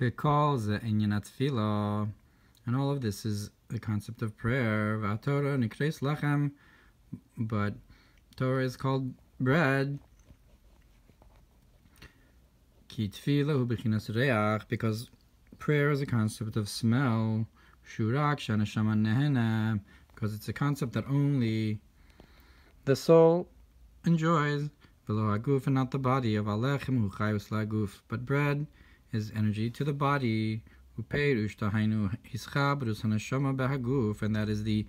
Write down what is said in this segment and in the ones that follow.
V'kol ze inyan tefillah, and all of this is the concept of prayer. V'atorah nikres lachem, but Torah is called bread. Ki tefillah hu b'chinas reach, because prayer is a concept of smell. Shurak shaneshama nehena, because it's a concept that only the soul enjoys. V'lo haguf, and not the body. Of alechem hu chayus laguf, but bread is energy to the body. Upeirush tahainu hischabrus haneshama behaguf, and that is the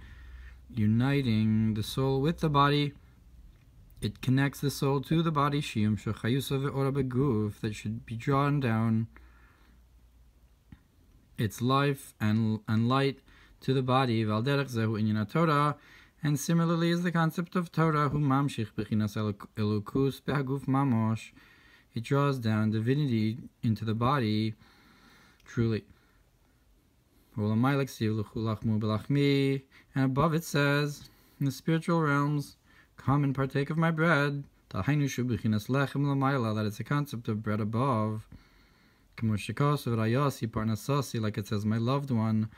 uniting the soul with the body. It connects the soul to the body. Shiyum shechayusa ve'ora beguf, that should be drawn down its life and light to the body. Valderech zehu inyan Torah, and similarly is the concept of Torah. Hu mamshich bechinas elukus behaguf mamosh. It draws down divinity into the body, truly. And above it says, in the spiritual realms, come and partake of my bread. That it's a concept of bread above. Like it says, my loved one,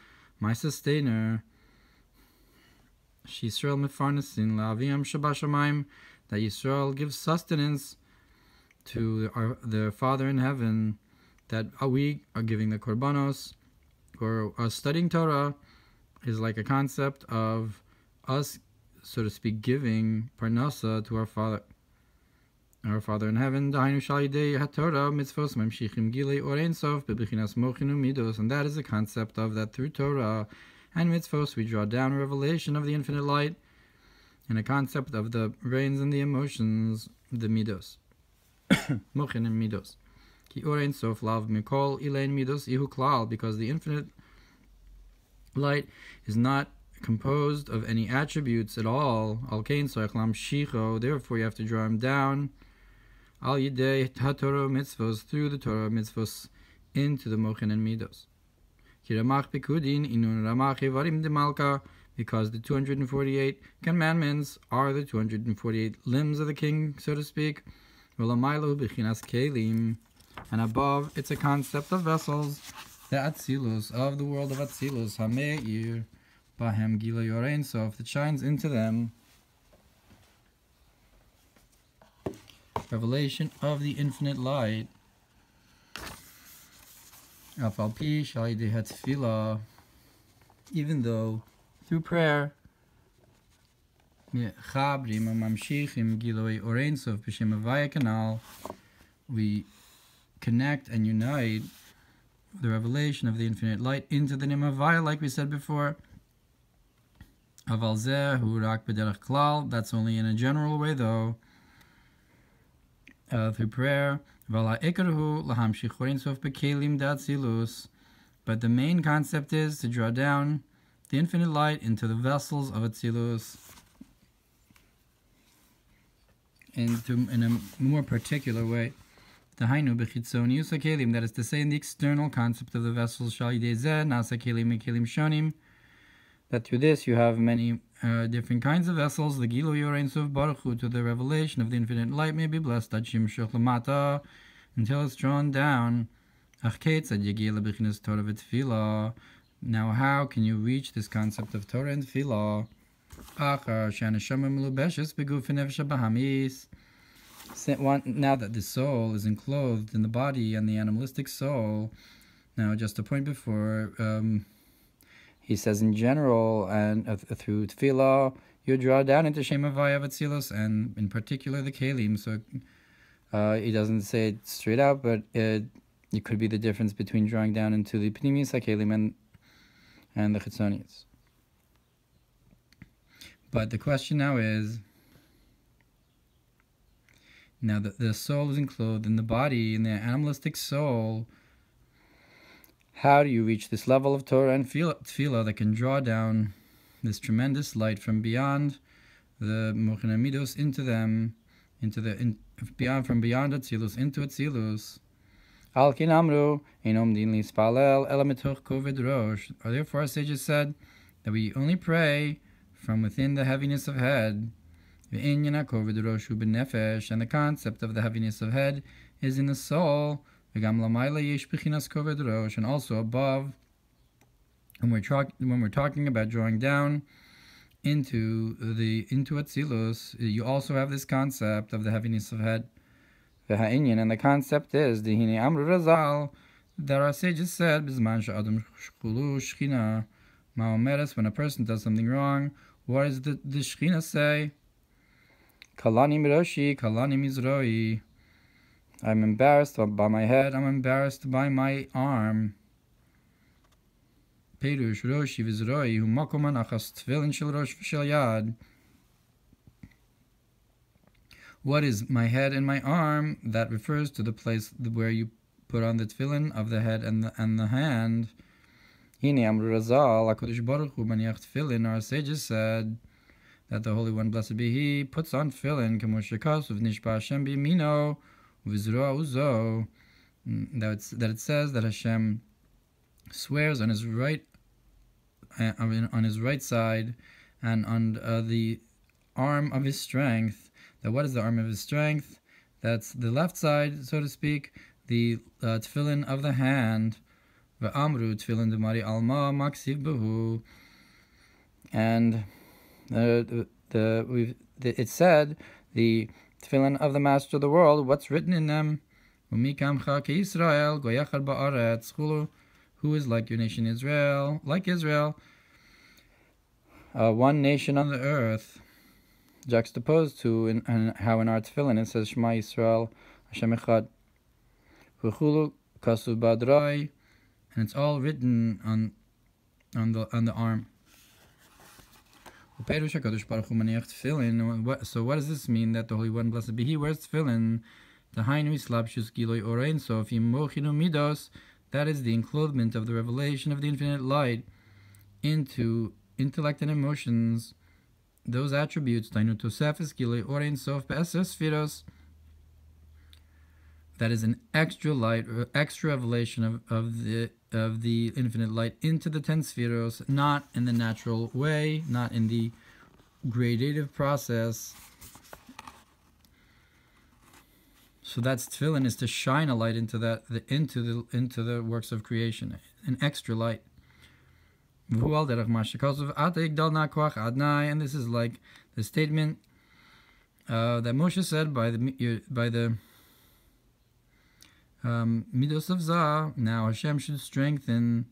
my sustainer. That Yisrael gives sustenance to their Father in heaven, that we are giving the korbanos, or us studying Torah is like a concept of us, so to speak, giving parnasa to our Father in heaven. And that is the concept of that through Torah and mitzvos we draw down a revelation of the infinite light, and a concept of the brains and the emotions, the midos. Mochin and midos. Ki or ein sof lav mikol ilain midos ihu klal, because the infinite light is not composed of any attributes at all. Al kein soich lam shicho, therefore you have to draw him down. Al yidei hatorah mitzvos, through the Torah mitzvos, into the mochin and midos. Ki ramach pikudin inun ramach evarim de malka, because the 248 commandments are the 248 limbs of the king, so to speak. And above, it's a concept of vessels, the Atzilus, of the world of Atzilus, Hameir, Bahem Gila Yorein Sof, that shines into them revelation of the infinite light. Afal Pi Shalidei Hatfilah, even though through prayer, we connect and unite the revelation of the infinite light into the name of Havaya, like we said before. That's only in a general way, though. Through prayer. But the main concept is to draw down the infinite light into the vessels of Atzilus, in a more particular way. That is to say, in the external concept of the vessels, that through this you have many different kinds of vessels. The Gilu Yorein Sof Baruch Hu, to the revelation of the infinite light, may be blessed until it's drawn down. Now how can you reach this concept of Torah and Tefillah? Now that the soul is enclosed in the body and the animalistic soul. Now, just a point before, he says in general, and through Tefillah, you draw down into Shem Havaya of Atzilus, and in particular the Kelim. So he doesn't say it straight out, but it could be the difference between drawing down into the Pnimis HaKelim and the Chitzonius. But the question now is, now that the soul is enclosed in the body, in the animalistic soul, how do you reach this level of Torah and Tefillah that can draw down this tremendous light from beyond the Mochin Midos into them, from beyond Atzilus into Atzilus? Al kin amru einom din lispalel ela mitoch koved rosh. Therefore our sages said that we only pray from within the heaviness of head. And the concept of the heaviness of head is in the soul. And also above, when we're talking about drawing down into Atzilus, you also have this concept of the heaviness of head. And the concept is Dihini Amru Razal, that our sages said, Bizman Sha'adam Shchulu Shchina Ma'omeres, when a person does something wrong, what does the Shchina say? Kalani Miroshi, Kalani Mizroi. I'm embarrassed by my head, I'm embarrassed by my arm. Perush Roshi Vizroi, Hu Makoman Achas Tfilin Shel Rosh V'Shel Yad. What is my head and my arm? That refers to the place where you put on the tefillin of the head and the hand. Hine Amru Razal, HaKadosh Baruch Hu Maniach Tefillin. Our sages said that the Holy One, blessed be He, puts on tefillin. K'moshe Kasuv Nishba Hashem B'Yamino V'Zroa Uzo. That it says that Hashem swears on His right side and on the arm of His strength. That what is the arm of His strength? That's the left side, so to speak, the tefillin of the hand. V'amru tefillin demari alma maksiv behu. And it said the tefillin of the Master of the world. What's written in them? Umikamcha keIsrael goyachar ba'aretz chulu. Who is like your nation Israel, like Israel, one nation on the earth. Juxtaposed to how in our tefillin it says Shema Yisrael Hashem Echad V'chulu Kasuv Badrai, and it's all written on the arm. So what does this mean, that the Holy One, blessed be He, wears tefillin? That is the enclothement of the revelation of the infinite light into intellect and emotions. Those attributes, that is an extra light, or extra revelation of the infinite light into the 10 spheros, not in the natural way, not in the gradative process. So that's tefillin, is to shine a light into into the works of creation, an extra light. And this is like the statement that Moshe said by the midos of Zah. Now Hashem should strengthen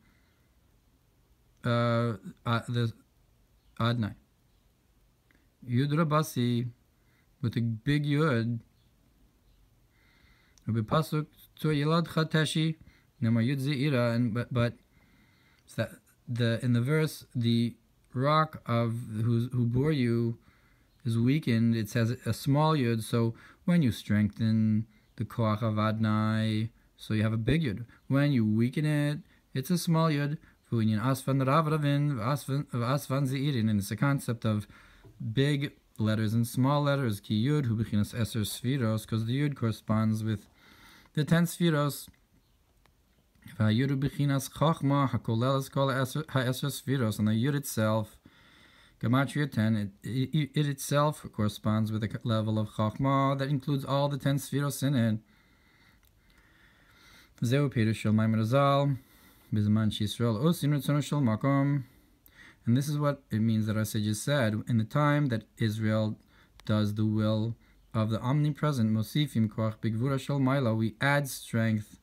the Adnai. Yud Rabasi, with a big Yud. Pasuk to Yilad Chateshi, Namar Yud Zeira, but in the verse, the rock of who bore you is weakened. It says a small Yud. So when you strengthen the Koach of Adnai, so you have a big Yud. When you weaken it, it's a small Yud. And it's a concept of big letters and small letters. Ki Yud hu b'chinas eser sfiros, because the Yud corresponds with the 10 sfiros. V'ayudu b'chinas chachma hakolelas kol ha'eser sfiros, and the Yud itself, Gematria 10, it itself corresponds with a level of chachma that includes all the 10 sfiros in it. Zeu pirush shel Mamer Zal, bizman she'Yisrael osin ritzono shel makom. And this is what it means that our sages said, in the time that Israel does the will of the omnipresent, Mosifim Koach Bigvura Shel Maila, we add strength,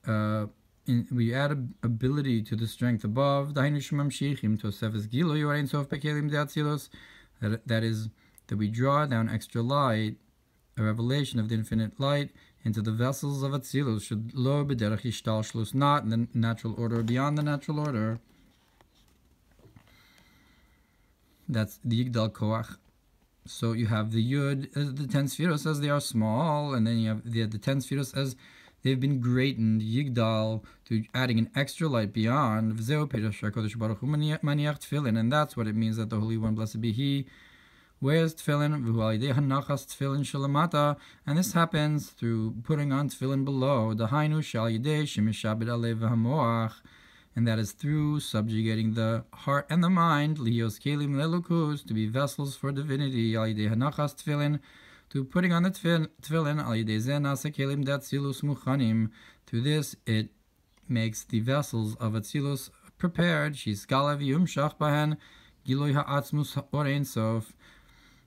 we add ability to the strength above. That is, that we draw down extra light, a revelation of the infinite light, into the vessels of Atzilus, should lo b'derech yishtalshlus, not in the natural order, beyond the natural order. That's the Yigdal Koach. So you have the Yud, the 10 spheros as they are small, and then you have the 10 spheros as they've been greatened, Yigdal, to adding an extra light beyond. And that's what it means that the Holy One, blessed be He, wears tefillin, and this happens through putting on tefillin below, and that is through subjugating the heart and the mind, to be vessels for divinity, to putting on the tefillin. Al yedei zeh nasa kelim d'atzilus muchanim. Through this, it makes the vessels of Atzilus prepared. She's galav yumshach bahen giloi ha'atzmus or ein sof.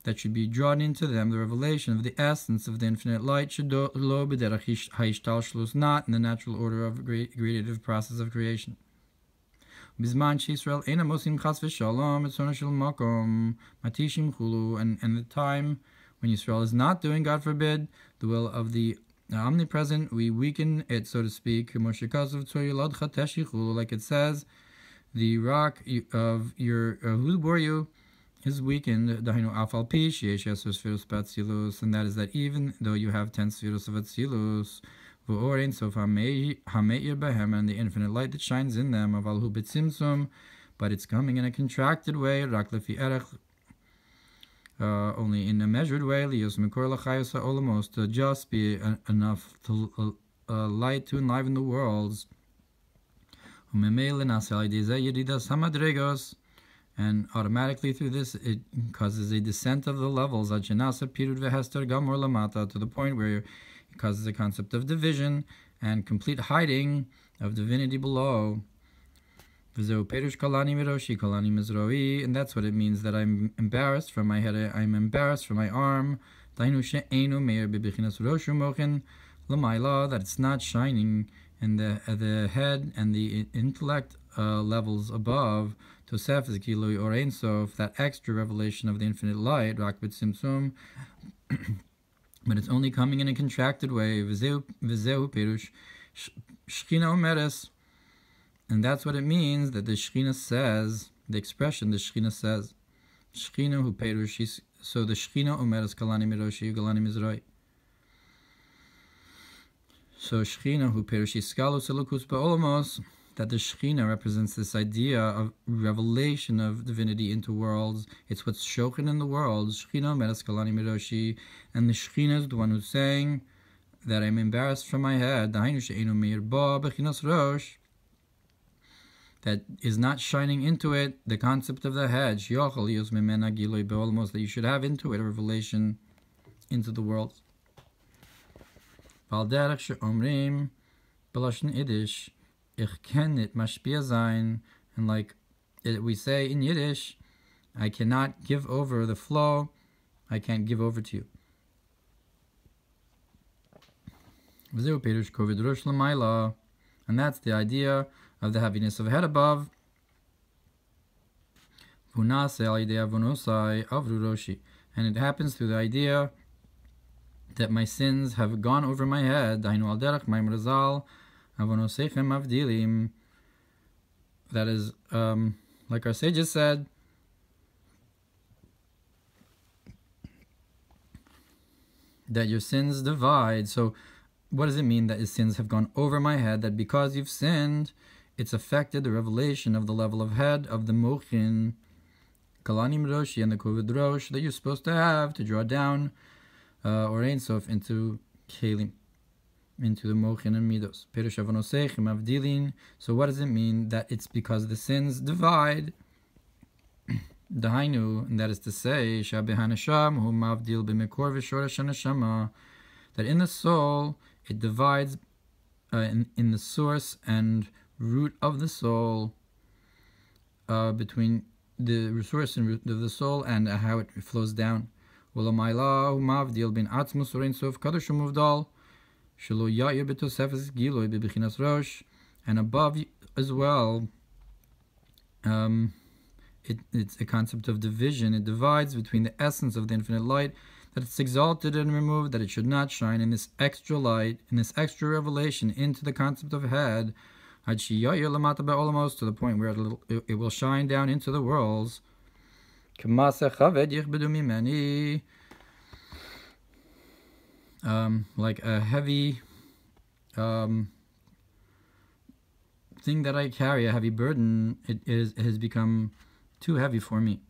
That should be drawn into them the revelation of the essence of the infinite light, lo b'derech ha'ishtalshlus, not in the natural order of gradative process of creation. Bizman she'Yisrael eina mosim chas v'shalom etzona shel makom matishim chulu, and the time when Yisrael is not doing, God forbid, the will of the omnipresent, we weaken it, so to speak. Like it says, the rock of your who bore you is weakened, and that is that even though you have 10 spheros of Atzilus, and the infinite light that shines in them, but it's coming in a contracted way, only in a measured way, to just be enough light to enliven the worlds. And automatically through this, it causes a descent of the levels, to the point where it causes a concept of division and complete hiding of divinity below. And that's what it means, that I'm embarrassed from my head, I'm embarrassed from my arm. That it's not shining in the head and the intellect levels above. Tosef is Gilui or Ein Sof, that extra revelation of the infinite light, Rakbet Simsum, but it's only coming in a contracted way. V'zeu Perush Shchina Omeres. And that's what it means that the Shechina says, the expression the Shechina says, Shechina hu perush, so the Shechina omeres kalani miroshi galani mizroi. So Shechina hu perush iskalus elukus ba'olamos, that the Shechina represents this idea of revelation of divinity into worlds. It's what's shochen in the worlds. Shechina omeres kalani miroshi, and the Shechina is the one who's saying that I'm embarrassed from my head. Dahainu she'enu meir ba bechinas Rosh, that is not shining into it the concept of the head, that you should have into it a revelation into the world. And like we say in Yiddish, I cannot give over the flow, I can't give over to you. And that's the idea of the heaviness of head above. And it happens through the idea that my sins have gone over my head. That is, like our sages said, that your sins divide. So what does it mean that your sins have gone over my head? That because you've sinned, it's affected the revelation of the level of head of the mochin, kalanim roshi, and the kovid rosh that you're supposed to have to draw down or Ein Sof into kelim, into the mochin and midos. Perush avonosechim avdilin. So what does it mean that it's because the sins divide? Dahainu, and that is to say, shabehanasham hu mavdil b'mekor v'shoresh hanashama, that in the soul it divides in the source and root of the soul, between the source and root of the soul and how it flows down. And above as well, it's a concept of division. It divides between the essence of the infinite light, that it's exalted and removed, that it should not shine in this extra light, in this extra revelation into the concept of head, to the point where it will shine down into the worlds. Like a heavy thing that I carry, a heavy burden, it has become too heavy for me.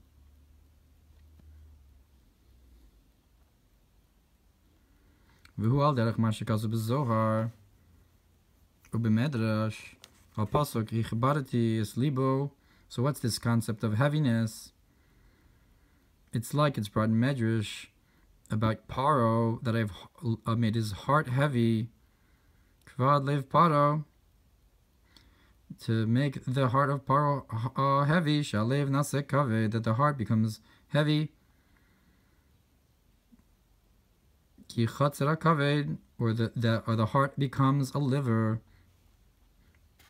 Zohar So what's this concept of heaviness? It's like it's brought in Medrash about Paro, that I've made his heart heavy. Kvad lev Paro, to make the heart of Paro heavy. Shalev nase kaved, that the heart becomes heavy. Ki chatzera kaved, or the heart becomes a liver,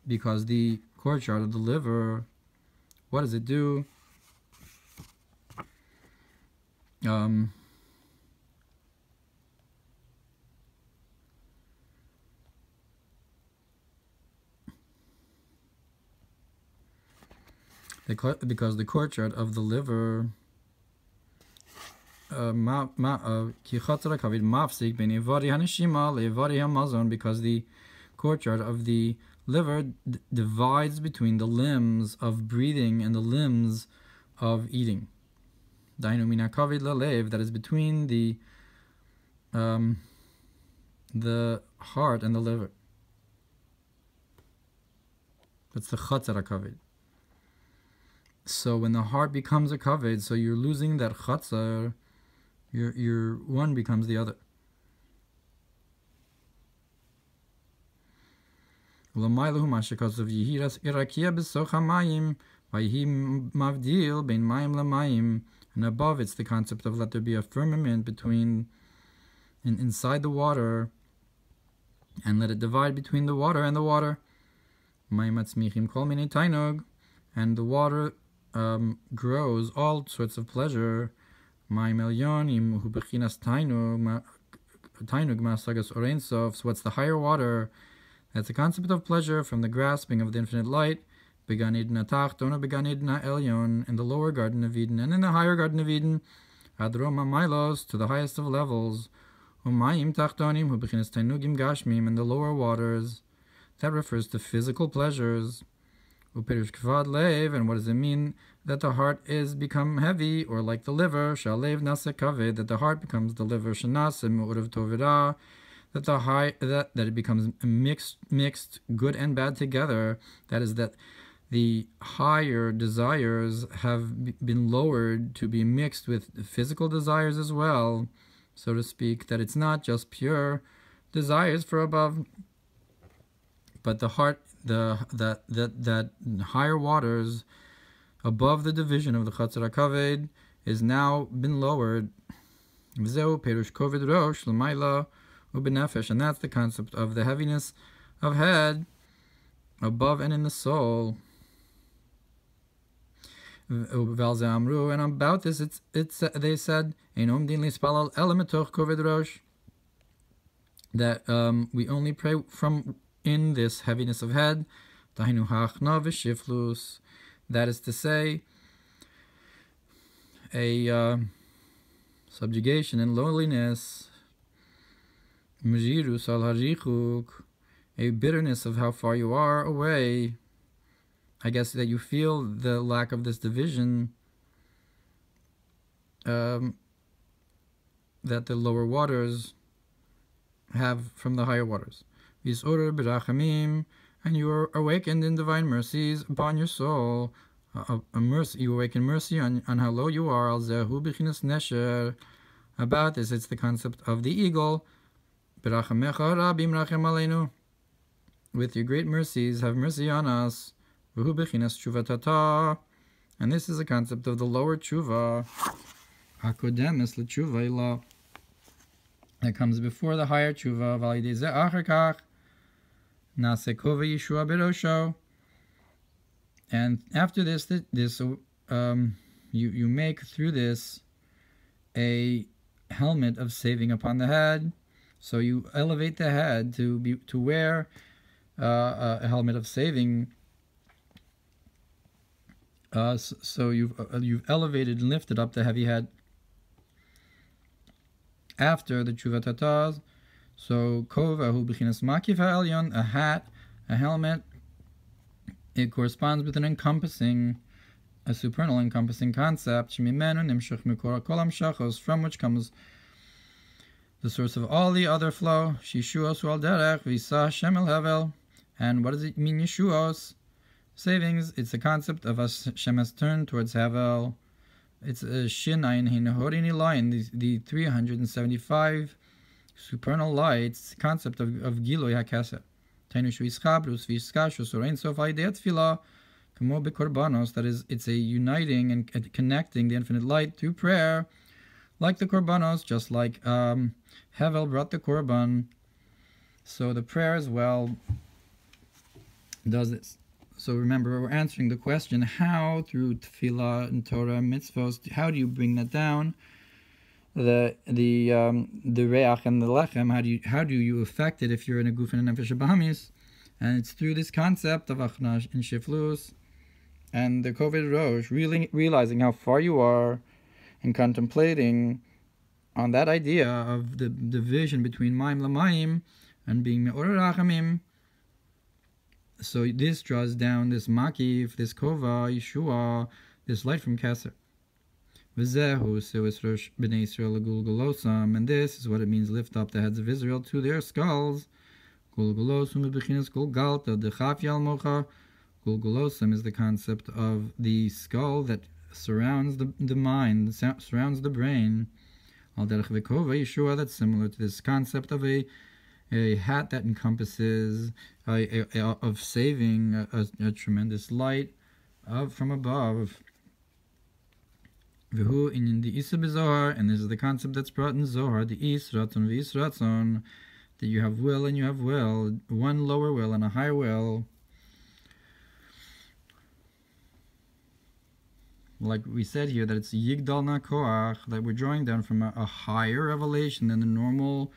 because the courtyard of the liver, what does it do? Because the courtyard of the liver, because the courtyard of the liver divides between the limbs of breathing and the limbs of eating. That is between the heart and the liver. That's the chatzar kaved. So when the heart becomes a kaved, so you're losing that chatzar, your one becomes the other. And above it's the concept of let there be a firmament between inside the water, and let it divide between the water and the water. And the water grows all sorts of pleasure. So what's the higher water? That's the concept of pleasure from the grasping of the infinite light. In the lower Garden of Eden, and in the higher Garden of Eden, to the highest of levels, and the lower waters. That refers to physical pleasures. And what does it mean that the heart is become heavy, or like the liver? That the heart becomes the liver. That it becomes mixed good and bad together. That is, that the higher desires have been lowered to be mixed with physical desires as well, so to speak. That it's not just pure desires for above, but the heart, that higher waters above the division of the chatzar kaved is now been lowered. V'zeu perush koved rosh l'mayla u'benefesh, and that's the concept of the heaviness of head above and in the soul. And about this, they said, that we only pray from in this heaviness of head. That is to say, a subjugation and lowliness, a bitterness of how far you are away. I guess that you feel the lack of this division, that the lower waters have from the higher waters. And you are awakened in divine mercies upon your soul. You awaken mercy on how low you are. About this, it's the concept of the eagle. With your great mercies, have mercy on us. And this is a concept of the lower tshuva, that comes before the higher tshuva. And after this, you make through this a helmet of saving upon the head. So you elevate the head to wear a helmet of saving. So you've elevated and lifted up the heavy head after the tshuva tataz. So kovahu b'chinas makif ha'elyon, a hat, a helmet. It corresponds with an encompassing, a supernal encompassing concept. Shemimenu nimshach mikor kol hamshachos, from which comes the source of all the other flow. Shishuos u'al derech v'yisa Hashem el hevel. And what does it mean, Yeshuos? Savings. It's the concept of Hashem has turned towards Havel. It's a Shinayin Hinohorini line, the 375 supernal lights, concept of Giloi HaKeser. Tainush Vischabrus, Viskashus, or Ein Sof Aidei Tfilah, Kamo Bekorbanos, that is, it's a uniting and connecting the infinite light through prayer, like the Korbanos, just like Hevel brought the Korban. So the prayer as well does this. So remember, we're answering the question, how through tefillah and Torah and mitzvos, how do you bring that down? The reach and the lechem, how do you affect it if you're in a guf and a nefesh bahamis? And it's through this concept of achnash and shiflus and the kovid rosh, really realizing how far you are and contemplating on that idea of the division between maim lamayim and being me'or rachamim. So this draws down this makif, this kova, Yeshua, this light from Keser. V'zehu se'us rosh b'nei Yisrael gulgulosam, and this is what it means, lift up the heads of Israel to their skulls. Gulgulosam b'chinas gulgalta dechaf yal mocha. Gulgulosam is the concept of the skull that surrounds the mind, surrounds the brain. Al derech v'kova Yeshua, that's similar to this concept of a hat that encompasses of saving a tremendous light from above. V'hu in the Isa b'Zohar, and this is the concept that's brought in Zohar, the Is Ratzon v'Is Ratzon, that you have will and you have will, one lower will and a higher will. Like we said here, that it's Yigdal na Koach, that we're drawing down from a higher revelation than the normal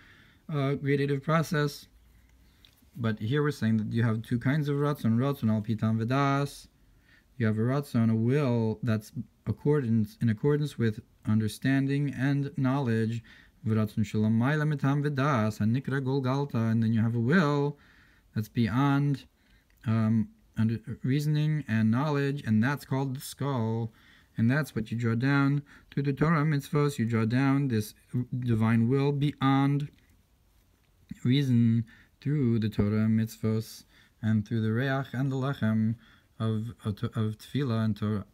gradative process. But here we're saying that you have two kinds of ratzon al pitam v'das. You have a ratzon, a will that's in accordance with understanding and knowledge, v'ratzon shalom ma'ila mitam v'das, hanikra golgalta, and then you have a will that's beyond reasoning and knowledge, and that's called the skull. And that's what you draw down through the Torah mitzvos. You draw down this divine will beyond reason through the Torah mitzvos and through the reach and the lechem of tefillah and Torah.